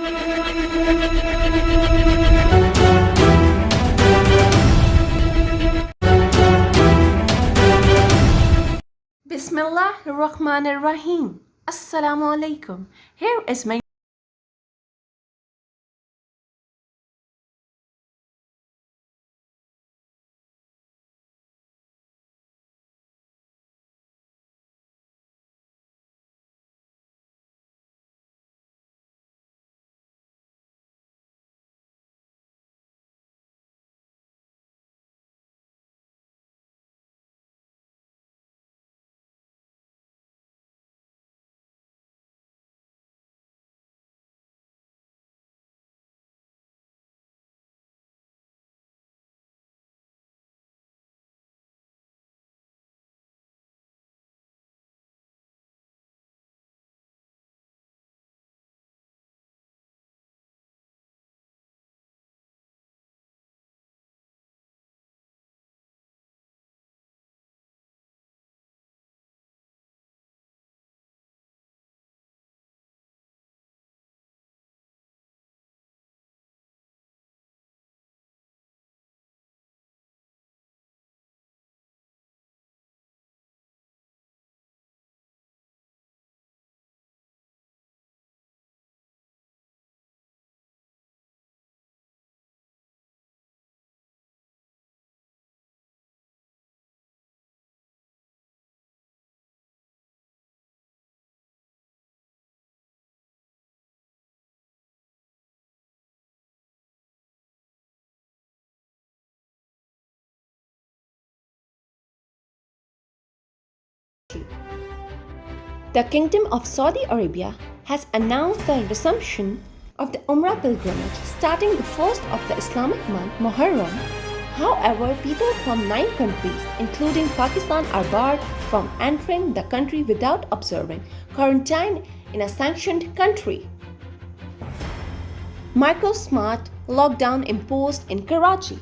Bismillahirrahmanirrahim. Assalamu alaikum. Here is my The Kingdom of Saudi Arabia has announced the resumption of the Umrah pilgrimage starting the first of the Islamic month Muharram. However, people from 9 countries, including Pakistan, are barred from entering the country without observing quarantine in a sanctioned country. Micro-smart lockdown imposed in Karachi.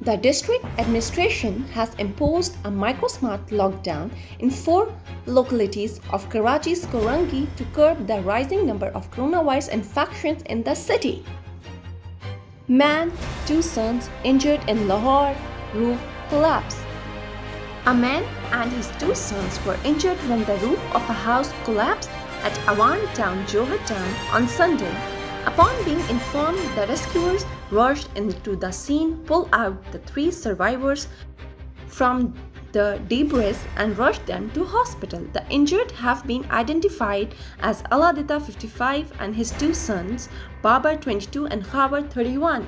The district administration has imposed a micro-smart lockdown in 4 localities of Karachi's Korangi to curb the rising number of coronavirus infections in the city. Man, 2 sons injured in Lahore roof collapse. A man and his 2 sons were injured when the roof of a house collapsed at Awan town, Johar town on Sunday. Upon being informed, the rescuers rushed into the scene, pulled out the 3 survivors from the debris and rushed them to hospital. The injured have been identified as Aladita 55 and his 2 sons, Babar 22 and Khabar 31.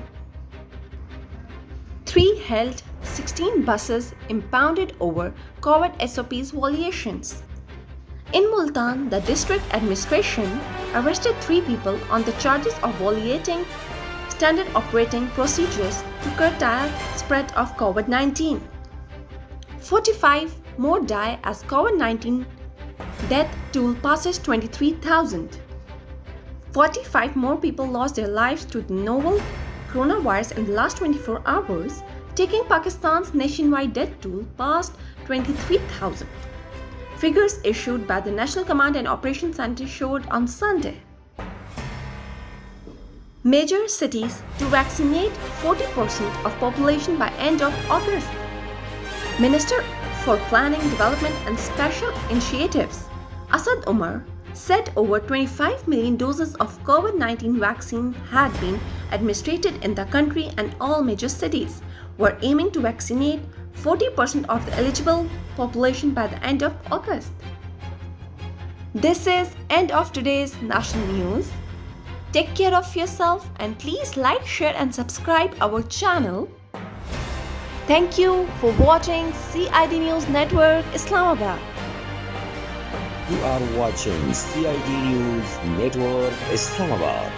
3 held 16 buses impounded over COVID SOPs violations. In Multan, the district administration arrested 3 people on the charges of violating standard operating procedures to curtail spread of COVID-19. 45 more die as COVID-19 death toll passes 23,000. 45 more people lost their lives to the novel coronavirus in the last 24 hours, taking Pakistan's nationwide death toll past 23,000. Figures issued by the National Command and Operations Center showed on Sunday. Major cities to vaccinate 40% of population by end of August. Minister for Planning, Development and Special Initiatives, Asad Umar, said over 25 million doses of COVID-19 vaccine had been administered in the country and all major cities were aiming to vaccinate 40% of the eligible population by the end of August. This is end of today's national news. Take care of yourself and please like, share and subscribe our channel. Thank you for watching CID News Network, Islamabad. You are watching CID News Network, Islamabad.